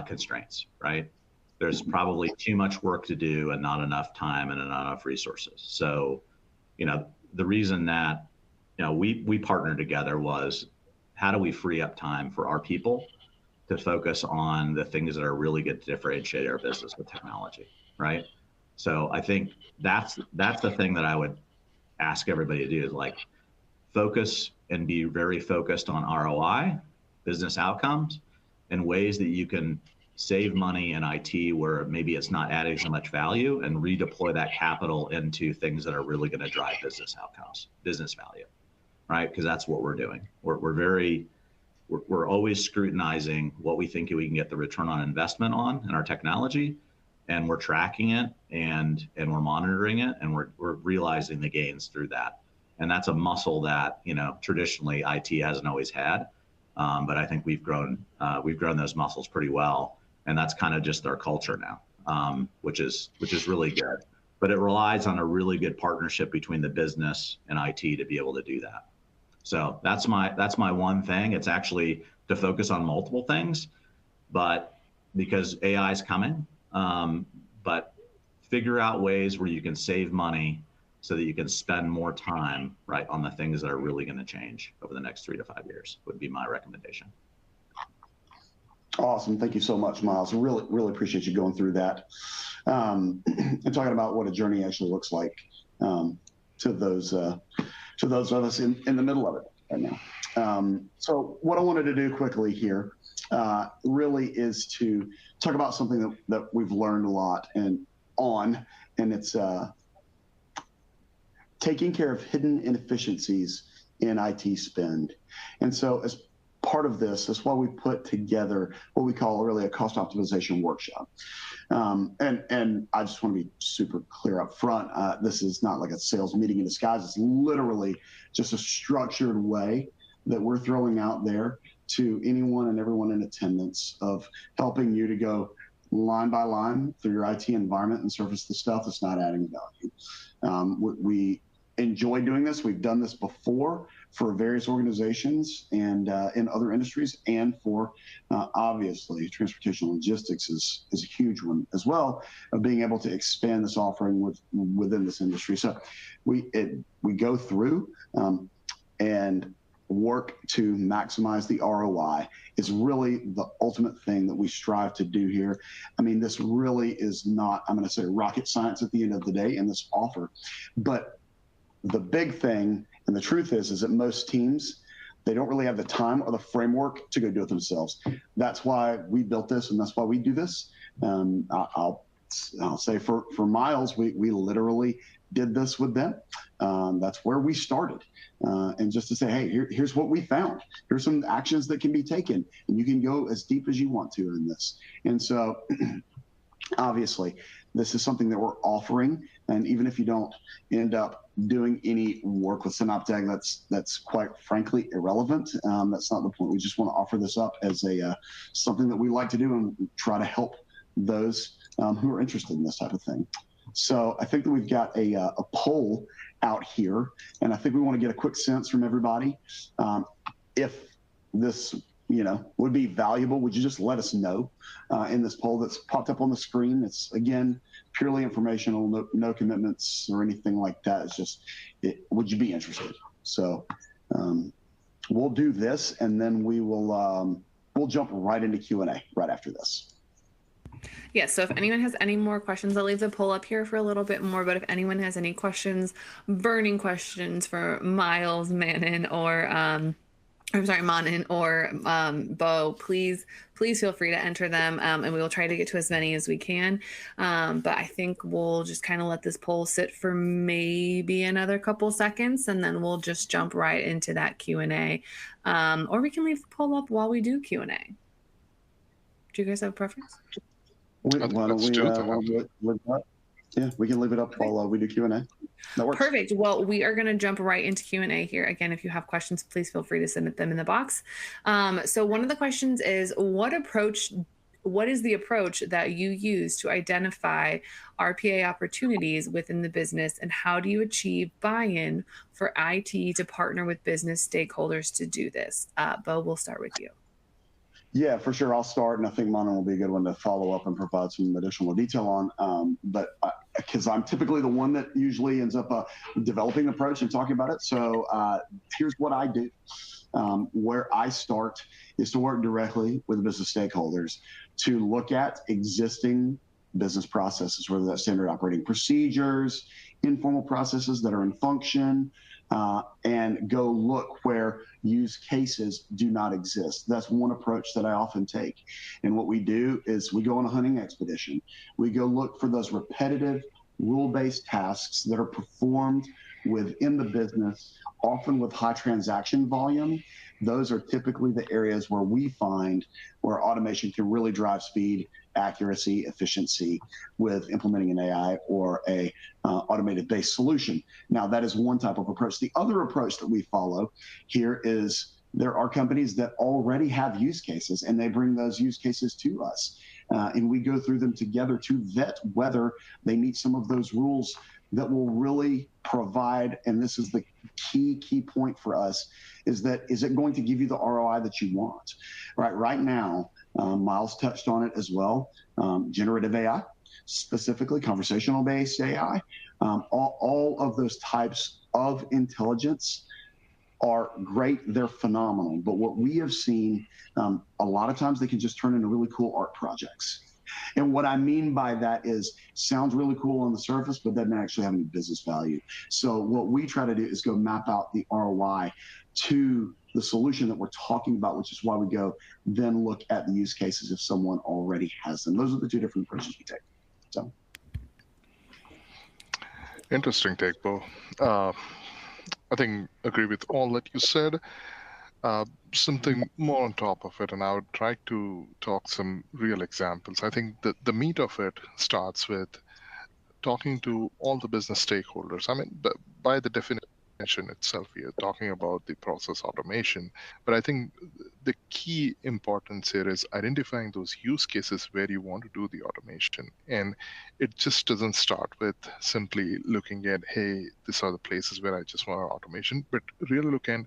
constraints, right? There's probably too much work to do and not enough time and not enough resources. So, the reason that, we partnered together was, how do we free up time for our people to focus on the things that are really good to differentiate our business with technology, right? So I think that's the thing that I would ask everybody to do, is like focus and be very focused on ROI, business outcomes, and ways that you can save money in IT where maybe it's not adding so much value, and redeploy that capital into things that are really going to drive business outcomes, business value, right? Because that's what we're doing. We're always scrutinizing what we think we can get the return on investment on in our technology, and we're tracking it and we're monitoring it, and we're realizing the gains through that. And that's a muscle that, traditionally IT hasn't always had, but I think we've grown those muscles pretty well. And that's kind of just our culture now, which is really good. But it relies on a really good partnership between the business and IT to be able to do that. So that's my one thing. It's actually to focus on multiple things, but because AI is coming, but figure out ways where you can save money so that you can spend more time, right, on the things that are really going to change over the next 3 to 5 years would be my recommendation. Awesome. Thank you so much, Miles. Really, really appreciate you going through that and talking about what a journey actually looks like to those of us in the middle of it right now. So what I wanted to do quickly here really is to talk about something that we've learned a lot and it's taking care of hidden inefficiencies in IT spend. And so as part of this, that's why we put together what we call really a cost optimization workshop. And I just want to be super clear up front. This is not like a sales meeting in disguise. It's literally just a structured way that we're throwing out there to anyone and everyone in attendance of helping you to go line by line through your IT environment and surface the stuff that's not adding value. We enjoy doing this. We've done this before for various organizations and in other industries, and for obviously transportation logistics is a huge one as well, of being able to expand this offering within this industry. So we go through and work to maximize the ROI. Is really the ultimate thing that we strive to do here. I mean, this really is not, I'm going to say, rocket science at the end of the day in this offer, but the big thing, and the truth is that most teams, they don't really have the time or the framework to go do it themselves. That's why we built this, and that's why we do this. I'll say for Miles, we literally did this with them. That's where we started. And just to say, hey, here's what we found. Here's some actions that can be taken, and you can go as deep as you want to in this. And so obviously, this is something that we're offering. And even if you don't end up doing any work with Synoptek, that's quite frankly irrelevant. That's not the point. We just want to offer this up as something that we like to do and try to help those who are interested in this type of thing. So I think that we've got a poll out here. And I think we want to get a quick sense from everybody. If this would be valuable, would you just let us know in this poll that's popped up on the screen? It's, again, purely informational, no commitments or anything like that. It's just, would you be interested? So we'll do this, and then we'll jump right into Q&A right after this. Yeah, so if anyone has any more questions, I'll leave the poll up here for a little bit more, but if anyone has any questions, burning questions for Miles, Manan, or Manan or Bo, please feel free to enter them, and we will try to get to as many as we can. But I think we'll just kind of let this poll sit for maybe another couple seconds, and then we'll just jump right into that Q&A. Or we can leave the poll up while we do Q&A. Do you guys have a preference? Why don't we can leave it up while we do Q&A. That works. Perfect. Well, we are going to jump right into Q&A here. Again, if you have questions, please feel free to submit them in the box. So one of the questions is, what is the approach that you use to identify RPA opportunities within the business, and how do you achieve buy-in for IT to partner with business stakeholders to do this? Bo, we'll start with you. Yeah, for sure. I'll start, and I think Manan will be a good one to follow up and provide some additional detail on. But because I'm typically the one that usually ends up developing the approach and talking about it. So here's what I do. Where I start is to work directly with the business stakeholders to look at existing business processes, whether that's standard operating procedures, informal processes that are in function, and go look where use cases do not exist. That's one approach that I often take. And what we do is we go on a hunting expedition. We go look for those repetitive rule-based tasks that are performed within the business, often with high transaction volume. Those are typically the areas where we find where automation can really drive speed, accuracy, efficiency with implementing an AI or a automated based solution. Now, that is one type of approach. The other approach that we follow here is there are companies that already have use cases, and they bring those use cases to us. And we go through them together to vet whether they meet some of those rules that will really provide, and this is the key point for us, is it going to give you the ROI that you want? Right now, Miles touched on it as well, generative AI, specifically conversational-based AI, all of those types of intelligence are great, they're phenomenal. But what we have seen, a lot of times they can just turn into really cool art projects. And what I mean by that is, sounds really cool on the surface, but doesn't actually have any business value. So what we try to do is go map out the ROI to the solution that we're talking about, which is why we go then look at the use cases if someone already has them. Those are the two different approaches we take. So, interesting take, Bo. I think agree with all that you said. Something more on top of it, and I would try to talk some real examples. I think the meat of it starts with talking to all the business stakeholders. I mean, by the definition itself, we are talking about the process automation. But I think the key importance here is identifying those use cases where you want to do the automation. And it just doesn't start with simply looking at, hey, these are the places where I just want automation, but really look at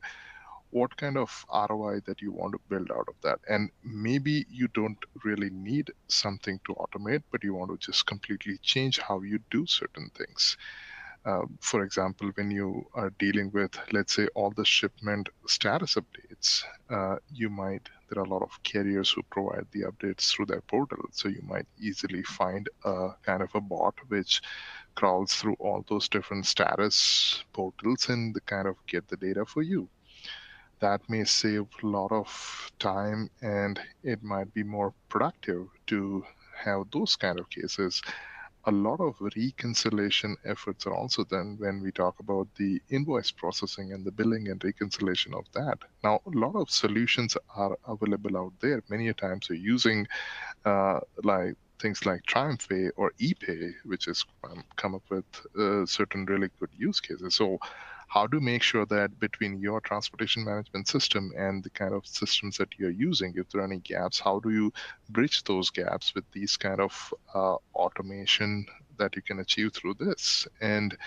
what kind of ROI that you want to build out of that. And maybe you don't really need something to automate, but you want to just completely change how you do certain things. For example, when you are dealing with, let's say, all the shipment status updates, there are a lot of carriers who provide the updates through their portal. So you might easily find a kind of a bot which crawls through all those different status portals and kind of get the data for you. That may save a lot of time, and it might be more productive to have those kind of cases. A lot of reconciliation efforts are also done when we talk about the invoice processing and the billing and reconciliation of that. Now, a lot of solutions are available out there. Many times you're using like things like TriumphPay or ePay, which has come up with certain really good use cases. So how to make sure that between your transportation management system and the kind of systems that you're using, if there are any gaps, how do you bridge those gaps with these kind of automation that you can achieve through this? And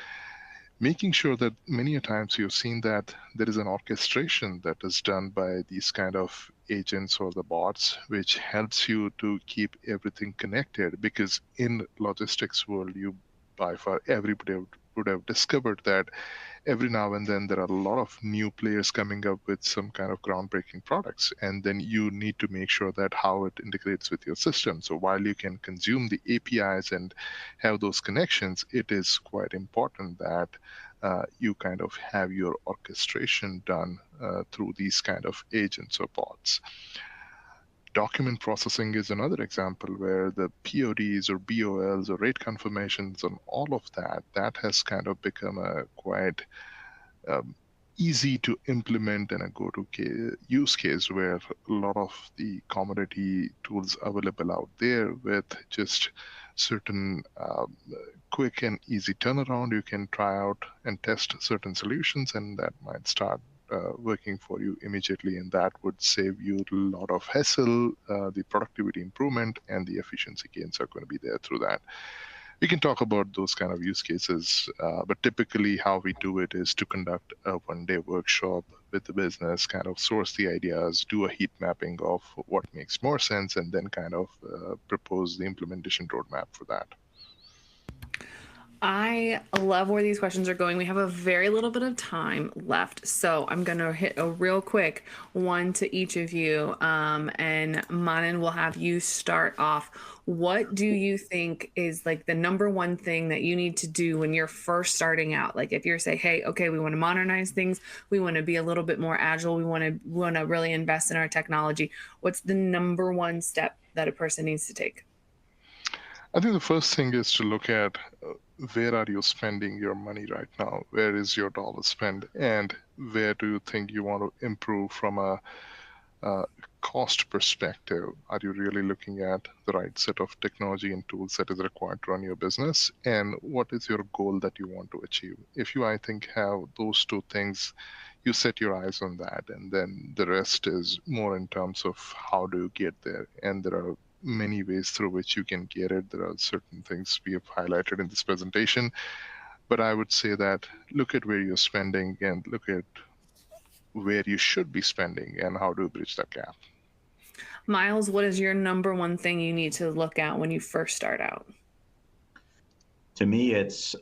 making sure that many a times you've seen that there is an orchestration that is done by these kind of agents or the bots, which helps you to keep everything connected. Because in logistics world, you by far everybody would have discovered that every now and then there are a lot of new players coming up with some kind of groundbreaking products, and then you need to make sure that how it integrates with your system. So while you can consume the APIs and have those connections, it is quite important that you kind of have your orchestration done through these kind of agents or bots. Document processing is another example where the PODs or BOLs or rate confirmations and all of that has kind of become a quite easy to implement and a go-to use case, where a lot of the commodity tools available out there with just certain quick and easy turnaround, you can try out and test certain solutions, and that might start working for you immediately, and that would save you a lot of hassle. The productivity improvement and the efficiency gains are going to be there through that. We can talk about those kind of use cases, but typically how we do it is to conduct a one-day workshop with the business, kind of source the ideas, do a heat mapping of what makes more sense, and then kind of propose the implementation roadmap for that. I love where these questions are going. We have a very little bit of time left, so I'm going to hit a real quick one to each of you. And Manan, will have you start off. What do you think is like the number one thing that you need to do when you're first starting out? Like if you're saying, hey, okay, we want to modernize things, we want to be a little bit more agile, we want to really invest in our technology. What's the number one step that a person needs to take? I think the first thing is to look at where are you spending your money right now? Where is your dollar spent? And where do you think you want to improve from a cost perspective? Are you really looking at the right set of technology and tools that is required to run your business? And what is your goal that you want to achieve? If you, I think, have those two things, you set your eyes on that, and then the rest is more in terms of how do you get there. And there are many ways through which you can get it. There are certain things we have highlighted in this presentation, but I would say that look at where you're spending and look at where you should be spending and how to bridge that gap. Miles, what is your number one thing you need to look at when you first start out? To me, it's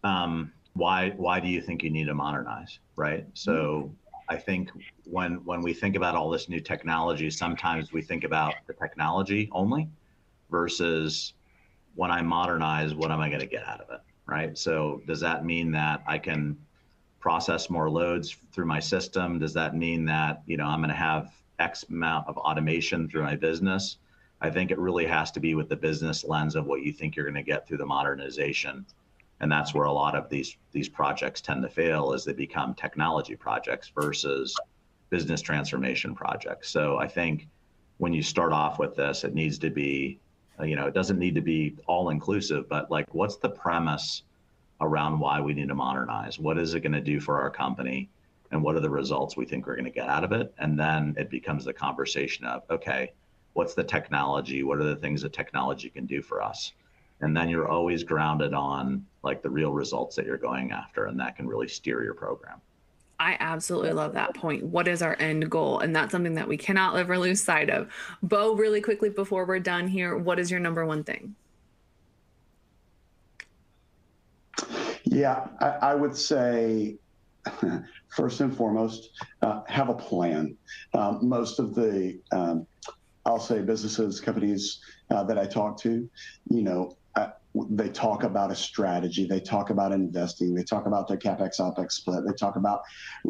why do you think you need to modernize, right? So I think when we think about all this new technology, sometimes we think about the technology only versus when I modernize, what am I going to get out of it, right? So does that mean that I can process more loads through my system? Does that mean that, you know, I'm going to have X amount of automation through my business? I think it really has to be with the business lens of what you think you're going to get through the modernization. And that's where a lot of these projects tend to fail, is they become technology projects versus business transformation projects. So I think when you start off with this, it needs to be, you know, it doesn't need to be all inclusive, but like, what's the premise around why we need to modernize? What is it going to do for our company? And what are the results we think we're going to get out of it? And then it becomes the conversation of, okay, what's the technology? What are the things that technology can do for us? And then you're always grounded on like the real results that you're going after, and that can really steer your program. I absolutely love that point. What is our end goal? And that's something that we cannot ever lose sight of. Bo, really quickly before we're done here, what is your number one thing? Yeah, I would say, first and foremost, have a plan. Most of the, I'll say businesses, companies that I talk to, you know, they talk about a strategy, they talk about investing, they talk about their CapEx, OpEx split, they talk about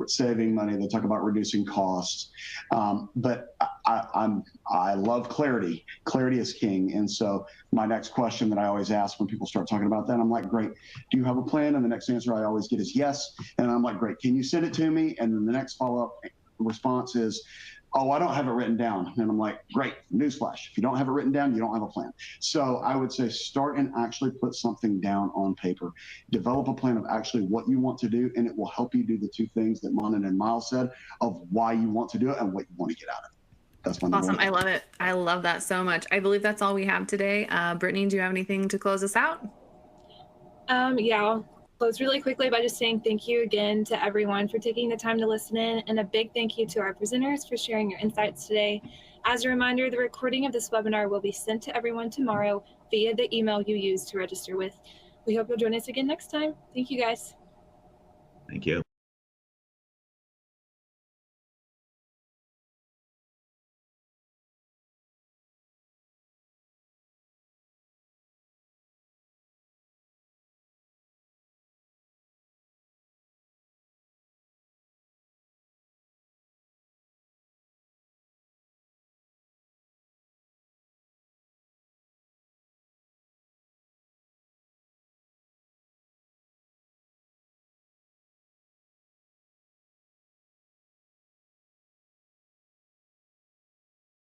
saving money, they talk about reducing costs. But I love clarity. Clarity is king. And so my next question that I always ask when people start talking about that, I'm like, great, do you have a plan? And the next answer I always get is yes. And I'm like, great, can you send it to me? And then the next follow-up response is, oh, I don't have it written down. And I'm like, great, newsflash. If you don't have it written down, you don't have a plan. So I would say start and actually put something down on paper. Develop a plan of actually what you want to do, and it will help you do the two things that Manan and Miles said of why you want to do it and what you want to get out of it. That's my awesome. I love it. I love that so much. I believe that's all we have today. Brittany, do you have anything to close us out? Yeah, close really quickly by just saying thank you again to everyone for taking the time to listen in, and a big thank you to our presenters for sharing your insights today. As a reminder, the recording of this webinar will be sent to everyone tomorrow via the email you used to register with. We hope you'll join us again next time. Thank you, guys. Thank you.